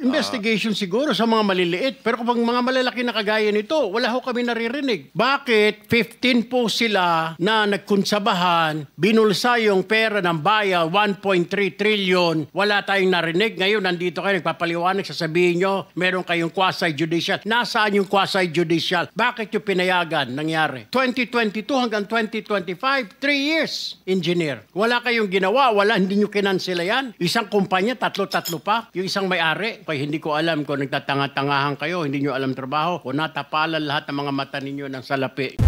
investigation siguro sa mga maliliit. Pero kapag mga malalaki na kagaya nito, wala ho kami naririnig. Bakit 15 po sila na nagkunsabahan, binulsa yung pera ng bayan, 1.3 trillion, wala tayong narinig. Ngayon, nandito kayo, nagpapaliwanag, sasabihin nyo, meron kayong quasi-judicial. Nasaan yung quasi-judicial? Bakit yung pinayagan nangyari? 2022 hanggang 2025, 3 years, engineer. Wala kayong ginawa, hindi nyo kinansela yan. Isang kumpanya, tatlo-tatlo pa. Yung isang may-ari, kaya hindi ko alam kung nagtatanga-tangahan kayo, hindi nyo alam trabaho, o natapalan lahat ng mga mata ninyo ng salapi.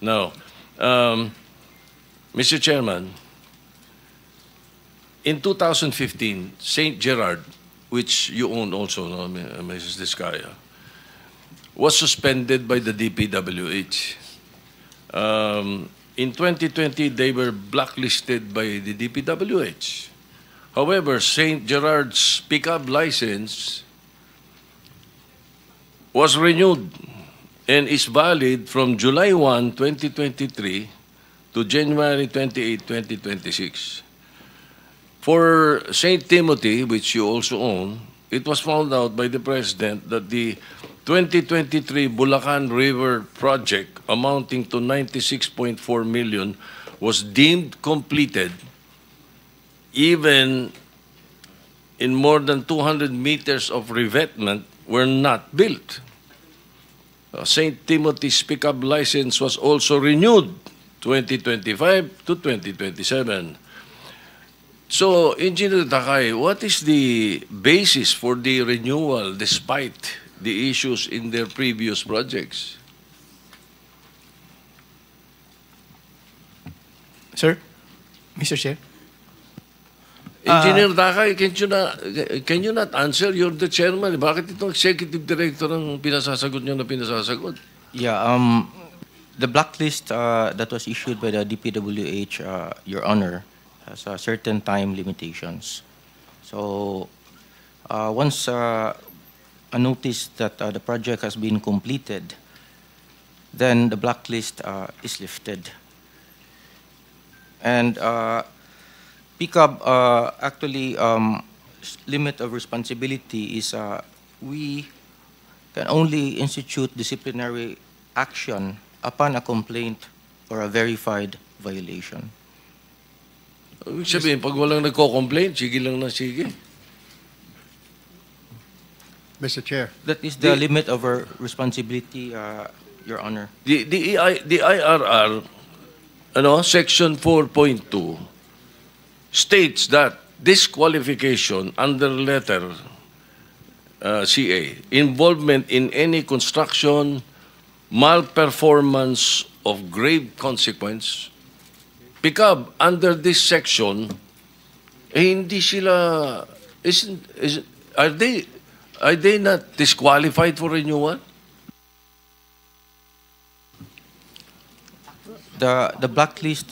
Now, Mr. Chairman, in 2015, St. Gerard, which you own also, no, Mrs. Diskaya, was suspended by the DPWH. In 2020, they were blacklisted by the DPWH. However, St. Gerard's pickup license was renewed and is valid from July 1, 2023 to January 28, 2026. For St. Timothy, which you also own, it was found out by the President that the 2023 Bulacan River project amounting to 96.4 million was deemed completed even in more than 200 meters of revetment were not built. St. Timothy's pickup license was also renewed 2025 to 2027. So, Engineer Takay, what is the basis for the renewal despite the issues in their previous projects? Sir? Mr. Chair? Engineer Takay, can you not answer? You're the chairman. Bakit itong executive director ang pinasasagot nyo na pinasasagot? Yeah, the blacklist that was issued by the DPWH, Your Honor, has certain time limitations. So, once a notice that the project has been completed, then the blacklist is lifted. And PICAB actually limit of responsibility is we can only institute disciplinary action upon a complaint or a verified violation. Ibig sabihin, pag walang nagko-complain, sige lang na sige. Mr. Chair. That is the limit of our responsibility, Your Honor. The IRR, Section 4.2, states that disqualification under letter CA, involvement in any construction, malperformance of grave consequence, PICAB, under this section, hindi sila, are they not disqualified for renewal? The blacklist,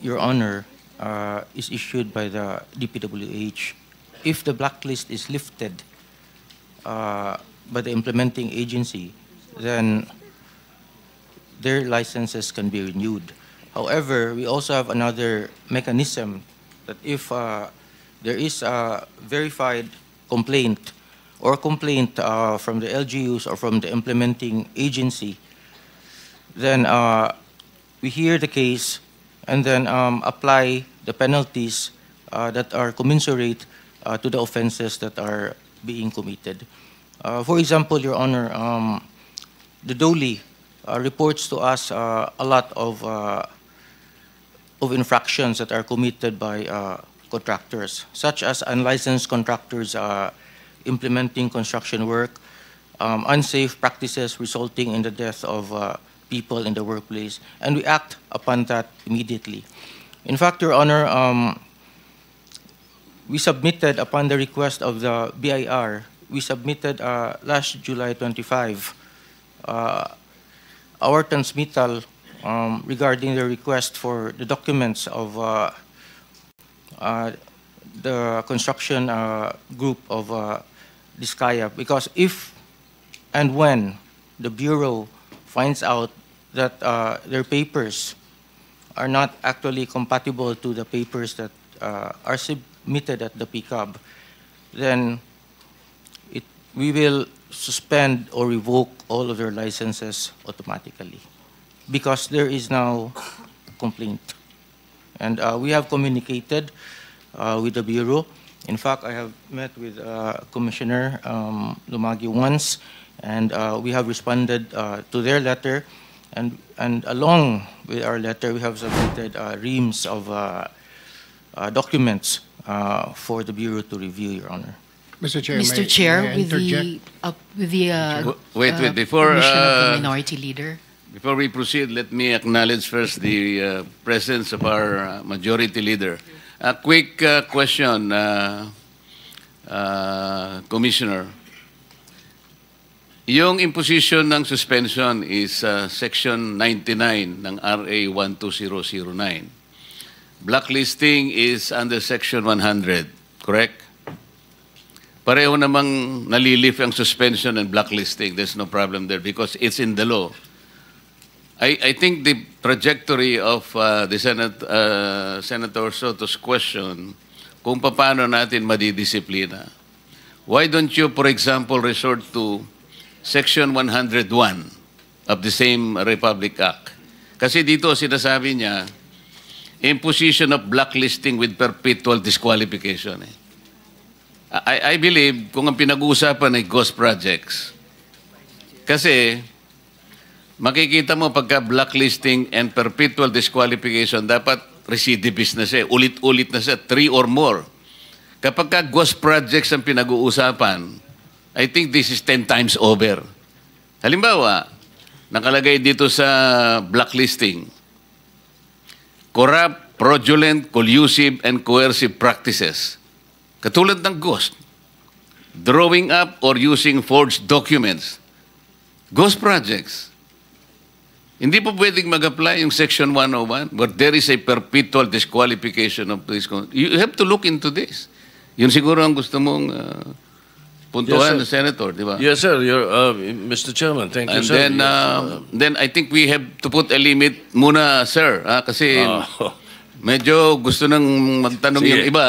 Your Honor, is issued by the DPWH. If the blacklist is lifted by the implementing agency, then their licenses can be renewed. However, we also have another mechanism that if there is a verified complaint or complaint from the LGUs or from the implementing agency, then we hear the case and then apply the penalties that are commensurate to the offenses that are being committed. For example, Your Honor, the DOLE reports to us a lot of infractions that are committed by contractors, such as unlicensed contractors implementing construction work, unsafe practices resulting in the death of people in the workplace, and we act upon that immediately. In fact, Your Honor, we submitted, upon the request of the BIR, we submitted last July 25 our transmittal regarding the request for the documents of the construction group of Diskaya, because if and when the Bureau finds out that their papers are not actually compatible to the papers that are submitted at the PCAB, then we will suspend or revoke all of their licenses automatically because there is now a complaint. And we have communicated with the Bureau. In fact, I have met with Commissioner Lumagi once, and we have responded to their letter. And along with our letter, we have submitted reams of documents for the Bureau to review, Your Honor. Mr. Chair, Mr. Chair, may I with the Wait, before permission of the Minority Leader. before we proceed, let me acknowledge first the presence of our Majority Leader. A quick question, Commissioner. Yung imposition ng suspension is Section 99 ng RA 12009. Blacklisting is under Section 100, correct? Pareho namang nalilift ang suspension and blacklisting. There's no problem there because it's in the law. I think the trajectory of the Senator Soto's question, kung paano natin madidisiplina. Why don't you, for example, resort to Section 101 of the same Republic Act? Kasi dito sinasabi niya, imposition of blacklisting with perpetual disqualification. I believe kung ang pinag-uusapan ay ghost projects, kasi makikita mo pagka blacklisting and perpetual disqualification, dapat recidivist na siya, ulit-ulit na siya, 3 or more. Kapag ka ghost projects ang pinag-uusapan, I think this is 10 times over. Halimbawa, nakalagay dito sa blacklisting, corrupt, fraudulent, collusive, and coercive practices. Katulad ng ghost, drawing up or using forged documents, ghost projects. Hindi po pwedeng mag-apply yung Section 101 where there is a perpetual disqualification of this. You have to look into this. Yun siguro ang gusto mong puntuhan, Yes, Senator, di ba? Yes, sir. Mr. Chairman, thank you, And sir. then I think we have to put a limit muna, sir. Kasi medyo gusto nang magtanong Sige. yung iba.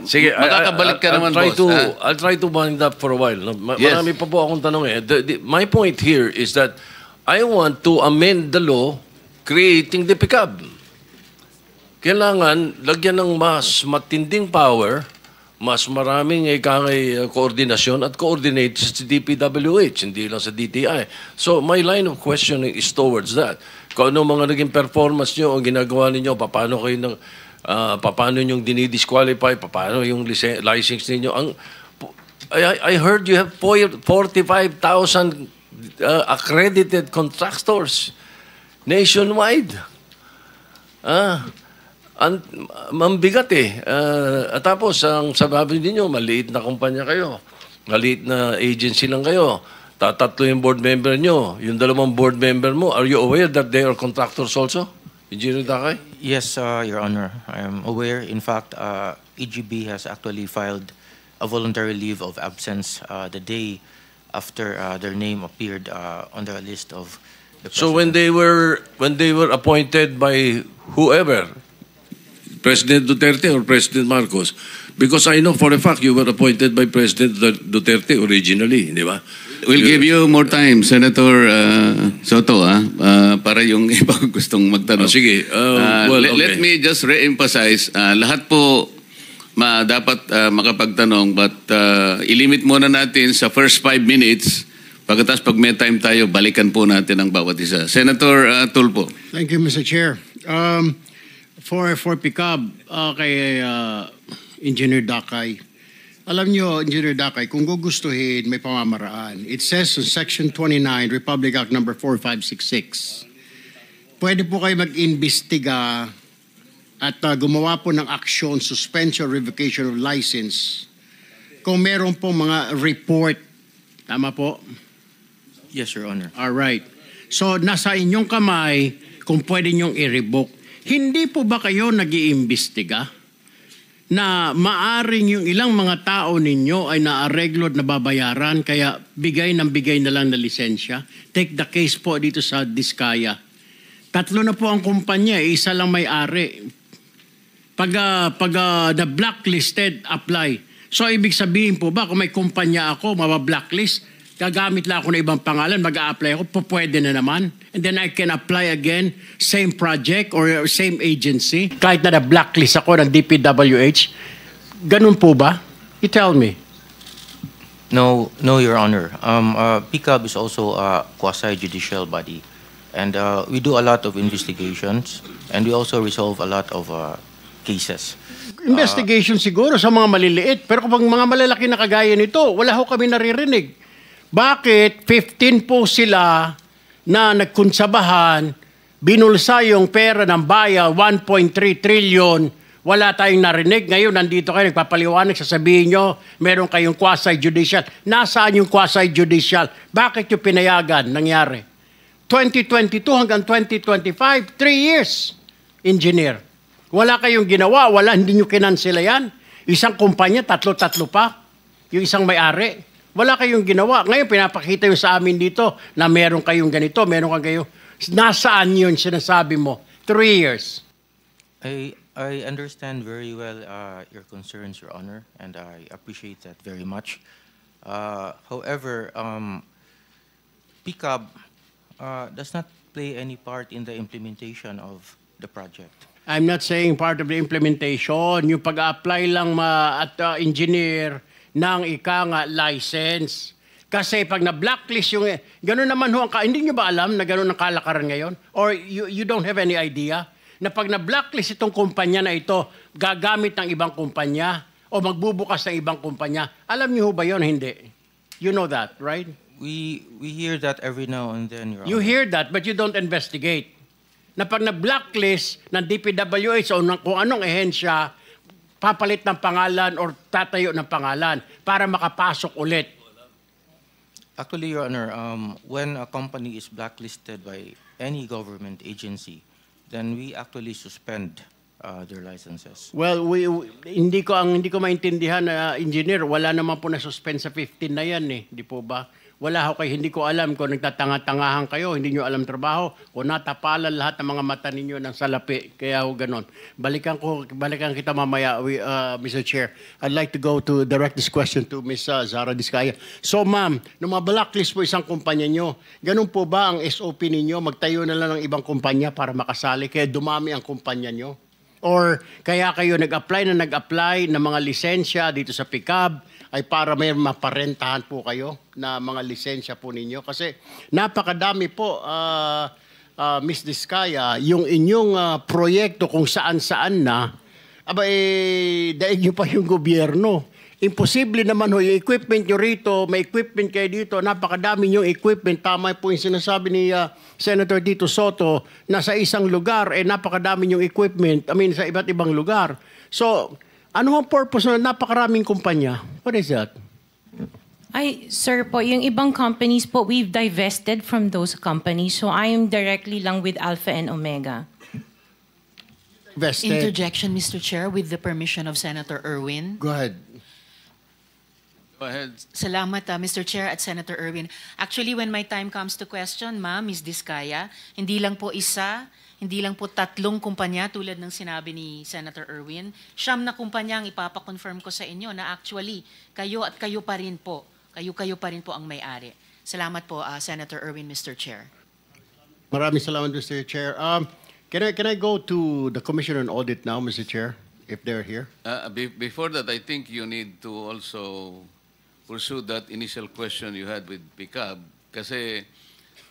Sige, Makakabalik ka naman, boss. I'll try to wind up for a while. No? Yes. Marami pa po akong tanong eh. My point here is that I want to amend the law creating the PCAB. Kailangan lagyan ng mas matinding power, mas maraming koordinasyon at coordinate sa DPWH, hindi lang sa DTI. So my line of questioning is towards that. Kung ano mga naging performance nyo, ang ginagawa ninyo, paano kayo paano yung dinidisqualify, paano yung license ninyo. I heard you have 45,000 accredited contractors nationwide. Mambigat eh. At tapos, ang sababi ninyo, maliit na kumpanya kayo. Maliit na agency lang kayo. Tatatlo yung board member nyo. Yung 2 board member mo, are you aware that they are contractors also? Engineer Dakay? Yes, Your Honor. I am aware. In fact, EGB has actually filed a voluntary leave of absence the day after their name appeared on the list of the president. So when they were appointed by whoever, President Duterte or President Marcos, because I know for a fact you were appointed by President Duterte originally, di ba? We'll give you more time, Senator Soto, para yung iba gustong magtanong. Sige. Okay. Let me just re-emphasize, lahat po dapat makapagtanong, but ilimit muna natin sa first 5 minutes. Pagkatapos pag may time tayo, balikan po natin ang bawat isa. Senator Tulfo. Thank you, Mr. Chair. For PCAB, kay Engineer Dakay, alam nyo, Engineer Dakay, kung gugustuhin, may pamamaraan. It says in Section 29, Republic Act number 4566, pwede po kayo mag-imbestiga at gumawa po ng action, suspension, revocation of license kung meron po mga report. Tama po? Yes, Your Honor. Alright. So, nasa inyong kamay kung pwede nyong i-revoke. Hindi po ba kayo nag-iimbestiga na maaring yung ilang mga tao ninyo ay naareglo at nababayaran kaya bigay na lang na lisensya? Take the case po dito sa Diskaya. Tatlo na po ang kumpanya, isa lang may-ari. Pag the blacklisted apply. So ibig sabihin po ba kung may kumpanya ako, mabablacklist, gagamit lang ako ng ibang pangalan, mag-a-apply ako, pwede na naman. And then I can apply again, same project or same agency. Kahit na blacklist ako ng DPWH, ganun po ba? You tell me. No, Your Honor. PCAB is also a quasi-judicial body. And we do a lot of investigations, and we also resolve a lot of cases. Investigation siguro sa mga maliliit. Pero kung mga malalaki na kagaya nito, wala ho kami naririnig. Bakit 15 po sila na nagkunsabahan, binulsa yung pera ng bayan, 1.3 trillion, wala tayong narinig. Ngayon, nandito kayo, nagpapaliwanag, sasabihin nyo, meron kayong quasi-judicial. Nasaan yung quasi-judicial? Bakit yung pinayagan nangyari? 2022 hanggang 2025, 3 years, engineer. Wala kayong ginawa, hindi nyo kinansela yan. Isang kumpanya, tatlo-tatlo pa. Yung isang may-ari. Wala kayong ginawa. Ngayon, pinapakita yung sa amin dito na meron kayong ganito, meron kayong... Nasaan yun sinasabi mo? 3 years. I understand very well your concerns, Your Honor, and I appreciate that very much. However, PCAB does not play any part in the implementation of the project. I'm not saying part of the implementation. Yung pag-apply lang at engineer ng license. Kasi pag na-blacklist yung... Gano'n naman ho, hindi nyo ba alam na gano'n ang kalakaran ngayon? Or you don't have any idea na pag na-blacklist itong kumpanya na ito, gagamit ng ibang kumpanya o magbubukas ng ibang kumpanya. Alam niyo ho ba yun? Hindi. You know that, right? We hear that every now and then, Your You Honor. hear that, but you don't investigate. Na pag na-blacklist ng DPWH o ng kung anong ehensya, papalit ng pangalan or tatayo ng pangalan para makapasok ulit. Actually, Your Honor, when a company is blacklisted by any government agency, then we actually suspend their licenses. Well, hindi ko maintindihan na engineer, wala naman po na suspend sa 15 na yan eh, di po ba? Wala ho kayo, hindi ko alam kung nagtatanga-tangahan kayo, hindi nyo alam trabaho, o natapalan lahat ng mga mata ninyo ng salapi, kaya ho ganon. Balikan kita mamaya, Mr. Chair. I'd like to go to direct this question to Ms. Zara Diskaya. So ma'am, nung blacklist po isang kumpanya nyo, ganun po ba ang SOP ninyo? Magtayo na lang ng ibang kumpanya para makasali, kaya dumami ang kumpanya nyo? Or kaya kayo nag-apply ng mga lisensya dito sa PCAB ay para may maparentahan po kayo na mga lisensya po ninyo? Kasi napakadami po, Ms. Diskaya, yung inyong proyekto kung saan-saan na, daig nyo pa yung gobyerno. Imposible naman ho, yung equipment nyo rito, may equipment kayo dito, napakadami yung equipment. Tama po yung sinasabi ni Senator Tito Soto na sa isang lugar, napakadami yung equipment, sa iba't ibang lugar. So, ano ang purpose na napakaraming kumpanya? What is that? Sir po, yung ibang companies po, we've divested from those companies. So I am directly lang with Alpha and Omega. Vested. Interjection, Mr. Chair, with the permission of Senator Erwin. Go ahead. Go ahead. Salamat, Mr. Chair at Senator Erwin. Actually, when my time comes to question, Ms. Diskaya, hindi lang po isa, hindi lang po 3 kumpanya tulad ng sinabi ni Senator Erwin. 9 na kumpanya ang ipapakonfirm ko sa inyo na actually kayo at kayo pa rin po. Kayo pa rin po ang may-ari. Salamat po, Senator Erwin, Mr. Chair. Maraming salamat, Mr. Chair. Can I go to the Commission on Audit now, Mr. Chair, if they're here? Before that, I think you need to also pursue that initial question you had with PCAB. Kasi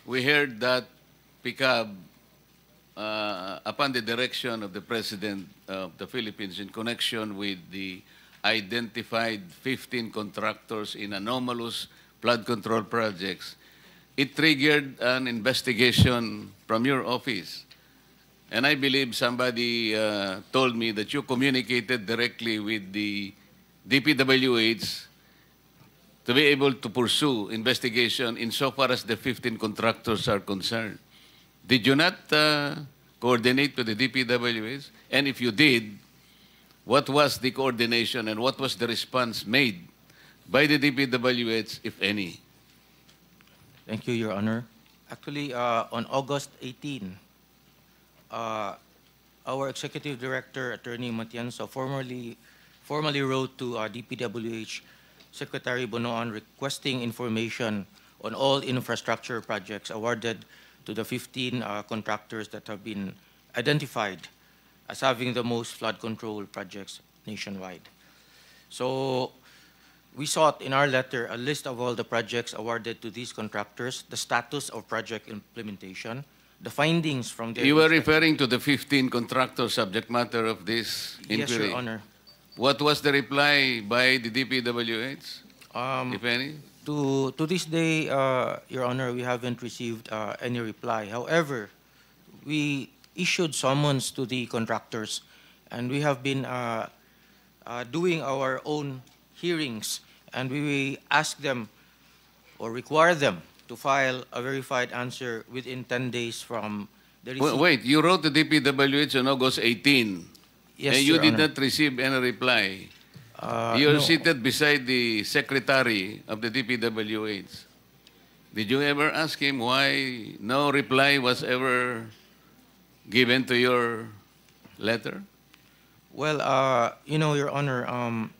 we heard that PCAB, upon the direction of the President of the Philippines in connection with the identified 15 contractors in anomalous flood control projects, it triggered an investigation from your office. And I believe somebody told me that you communicated directly with the DPWH to be able to pursue investigation insofar as the 15 contractors are concerned. Did you not coordinate with the DPWH? And if you did, what was the coordination and what was the response made by the DPWH, if any? Thank you, Your Honor. Actually, on August 18, our Executive Director, Attorney Matienzo, formally wrote to DPWH Secretary Bonoan requesting information on all infrastructure projects awarded to the 15 contractors that have been identified as having the most flood control projects nationwide. So we sought in our letter a list of all the projects awarded to these contractors, the status of project implementation, the findings from their... You were referring to the 15 contractor subject matter of this inquiry? Yes, Your Honor. What was the reply by the DPWH, if any? To this day, Your Honor, we haven't received any reply. However, we issued summons to the contractors, and we have been doing our own hearings, and we ask them or require them to file a verified answer within 10 days from the receipt. Wait, you wrote to DPWH on August 18, Yes, and you Your did Honor. not receive any reply. You're No. seated beside the secretary of the DPWH. Did you ever ask him why no reply was ever given to your letter? Well, Your Honor,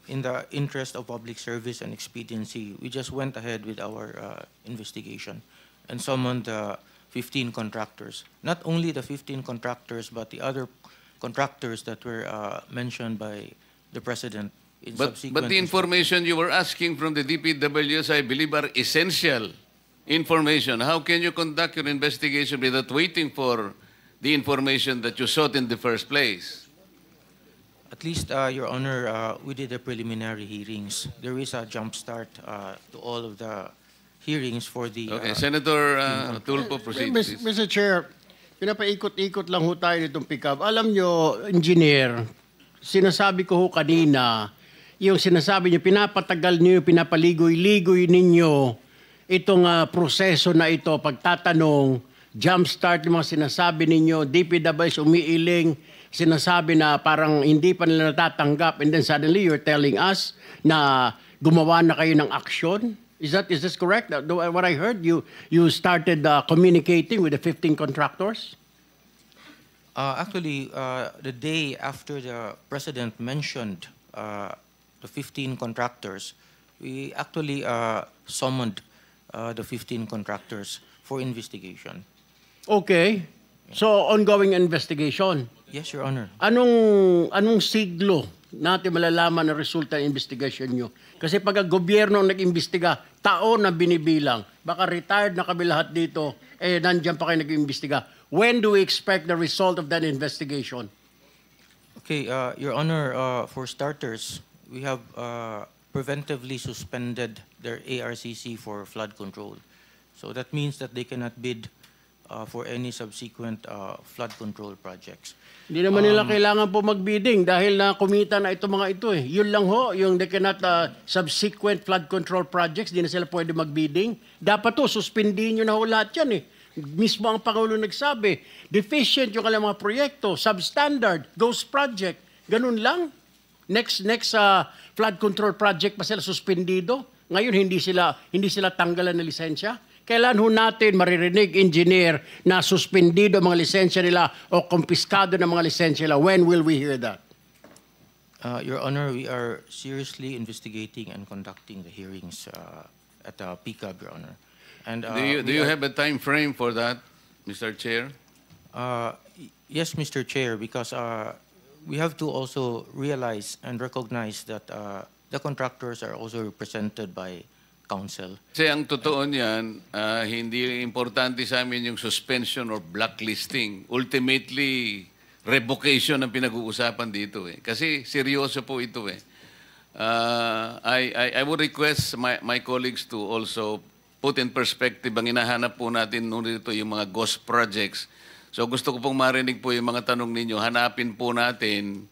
in the interest of public service and expediency, we just went ahead with our investigation and summoned the 15 contractors. Not only the 15 contractors, but the other contractors that were mentioned by the President in But subsequent... the information you were asking from the DPWS, I believe, are essential information. How can you conduct your investigation without waiting for the information that you sought in the first place? At least, Your Honor, we did the preliminary hearings. There is a jump start to all of the hearings for the... Okay, Senator Tulfo, proceed, please. Mr. Chair, pinapaikot-ikot lang ho tayo nitong pick-up. Alam nyo, engineer, sinasabi ko ho kanina, yung sinasabi nyo, pinapatagal nyo, pinapaligoy-ligoy ninyo itong proseso na ito, pagtatanong, jumpstart yung mga sinasabi ninyo, DPWH umiiling, sinasabi na parang hindi pa nila natatanggap, and then suddenly you're telling us na gumawa na kayo ng action? Is this correct? What I heard, you started communicating with the 15 contractors? Actually, the day after the President mentioned the 15 contractors, we actually summoned the 15 contractors for investigation. Okay. So, ongoing investigation. Yes, Your Honor. Anong siglo natin malalaman ang resulta ng investigation nyo? Kasi pag ang gobyerno ang nag-imbestiga, taon na binibilang. Baka retired na kami lahat dito, nandiyan pa kayo nag-imbestiga. When do we expect the result of that investigation? Okay, Your Honor, for starters, we have preventively suspended their ARCC for flood control. So that means that they cannot bid for any subsequent flood control projects. Hindi naman nila kailangan po magbidding dahil na kumita na ito mga ito eh. Yun lang ho, yung they cannot subsequent flood control projects, hindi na sila pwede magbidding. Dapat to, suspindihin nyo na ho lahat yan eh. Mismo ang Pangulo nagsabi, deficient yung kanilang mga proyekto, substandard, ghost project, ganun lang. Next flood control project pa sila suspendido. Ngayon hindi sila tanggalan ng lisensya. Kailan ho natin maririnig, engineer, na suspendido mga lisensya nila o kumpiskado ng mga lisensya nila? When will we hear that? Your Honor, we are seriously investigating and conducting the hearings at PCAB, Your Honor. And Do you have a time frame for that, Mr. Chair? Yes, Mr. Chair, because we have to also realize and recognize that the contractors are also represented by counsel. Kasi ang totoo niyan, hindi importante sa amin yung suspension or blacklisting. Ultimately, revocation ang pinag-uusapan dito eh. Kasi seryoso po ito eh. I would request my colleagues to also put in perspective ang hinahanap po natin noon dito yung mga ghost projects. So gusto ko pong marinig po yung mga tanong ninyo. Hanapin po natin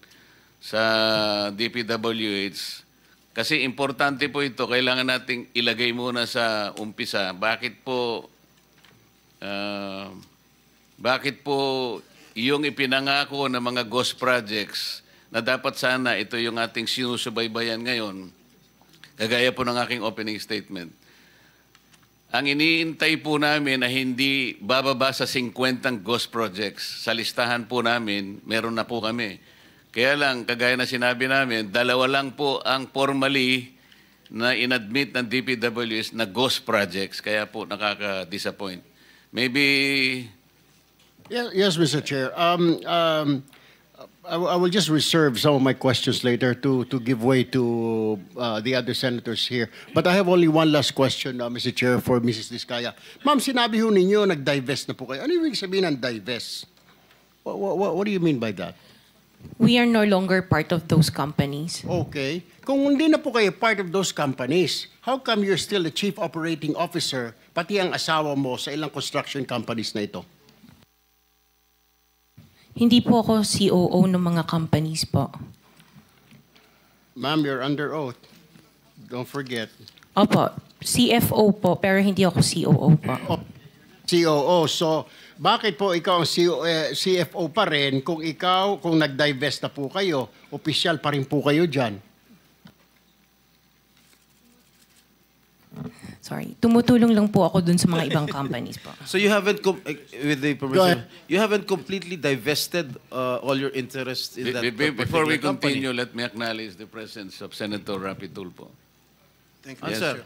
sa DPWH. Kasi importante po ito, kailangan nating ilagay muna sa umpisa. Bakit po yung ipinangako ng mga ghost projects na dapat sana ito yung ating sinusubaybayan ngayon, kagaya po ng aking opening statement. ang iniintay po namin ay hindi bababa sa 50 ghost projects. Sa listahan po namin, meron na po kami. Kaya lang, kagaya na sinabi namin, 2 lang po ang formally na inadmit ng DPWS na ghost projects. Kaya po nakaka-disappoint. Maybe... Yes, Mr. Chair. I will just reserve some of my questions later to give way to the other senators here. But I have only one last question, Mr. Chair, for Mrs. Diskaya. Ma'am, sinabi ho ninyo, nag-divest na po kayo. Ano ibig sabihin ng divest? What do you mean by that? We are no longer part of those companies. Okay. Kung hindi na po kayo part of those companies, how come you're still the chief operating officer, pati ang asawa mo sa ilang construction companies na ito? Hindi po ako COO ng mga companies po. Ma'am, you're under oath. Don't forget. Opo, CFO po, pero hindi ako COO po. COO. So, bakit po ikaw ang CFO pa rin kung nag-divest na po kayo, opisyal pa rin po kayo dyan? Sorry, tumutulong lang po ako dun sa mga ibang companies po. So you haven't, with the Go permission, ahead. you haven't completely divested all your interest in that Before we particular company. continue, let me acknowledge the presence of Senator Rapi Tulfo. Thank you. Yes, Answer. sir.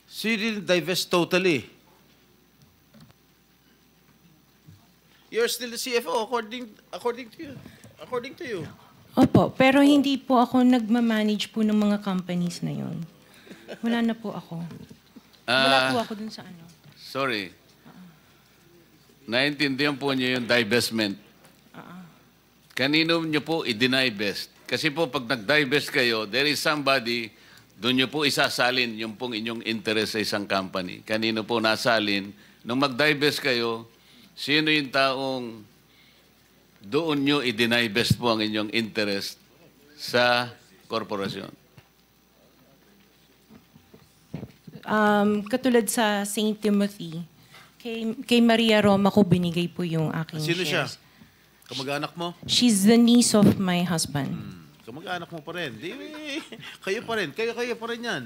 So you didn't divest totally. You're still the CFO according to you. Opo, pero hindi po ako nagmamanage po ng mga companies na yon. Wala na po ako. Wala po ako dun sa ano. Sorry. Naintindihan po niyo yung divestment. Kanino niyo po i-divest? Kasi po pag nag-divest kayo, there is somebody, doon niyo po isasalin yung pong inyong interest sa isang company. Kanino po nasalin? Nung mag-divest kayo, sino yung taong doon nyo i-divest po ang inyong interest sa korporasyon? Katulad sa St. Timothy, kay Maria Roma ko binigay po yung aking Sino siya? shares. Kamag-anak mo? She's the niece of my husband. Kamag-anak mo pa rin. Kayo pa rin. Kayo pa rin yan.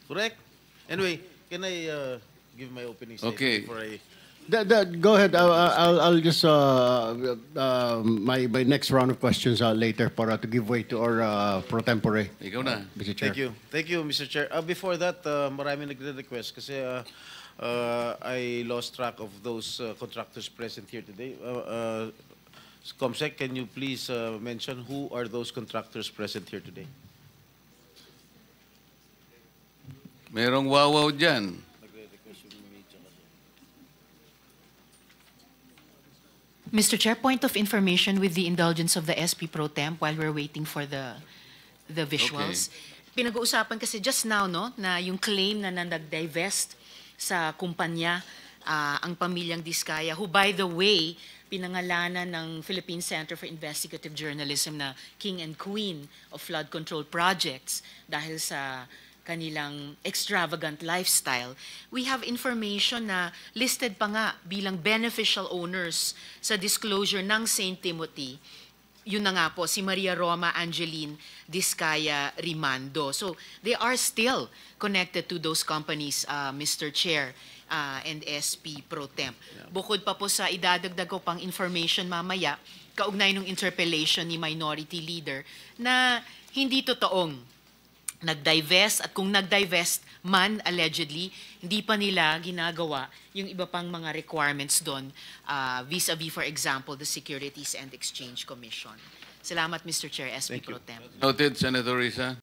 Correct? Anyway, can I give my opening statement Okay. before I... Go ahead. I'll just my next round of questions later para to give way to our pro tempore. Ikaw na. Mr. Chair. Thank you, Mr. Chair. Before that, marami nagre-request kasi I lost track of those contractors present here today. Comsec, can you please mention who are those contractors present here today? Merong wawaw dyan. Mr. Chair, point of information with the indulgence of the SP Pro Temp while we're waiting for the visuals. Pinag-uusapan kasi just now, no, na yung claim na nag-divest sa kumpanya ang pamilyang Diskaya, who by the way, pinangalanan ng Philippine Center for Investigative Journalism na King and Queen of Flood Control Projects dahil sa kanilang extravagant lifestyle. We have information na listed pa nga bilang beneficial owners sa disclosure ng St. Timothy. Yun na nga po, si Maria Roma Angeline Diskaya Rimando. So they are still connected to those companies, Mr. Chair and SP Pro Temp. Bukod pa po sa idadagdag ko pang information mamaya, kaugnay ng interpellation ni Minority Leader na hindi totoong nag-divest at kung nag-divest man allegedly, hindi pa nila ginagawa yung iba pang mga requirements doon vis-a-vis, for example, the Securities and Exchange Commission. Salamat, Mr. Chair, SP Pro Temp. Noted, Senator Risa.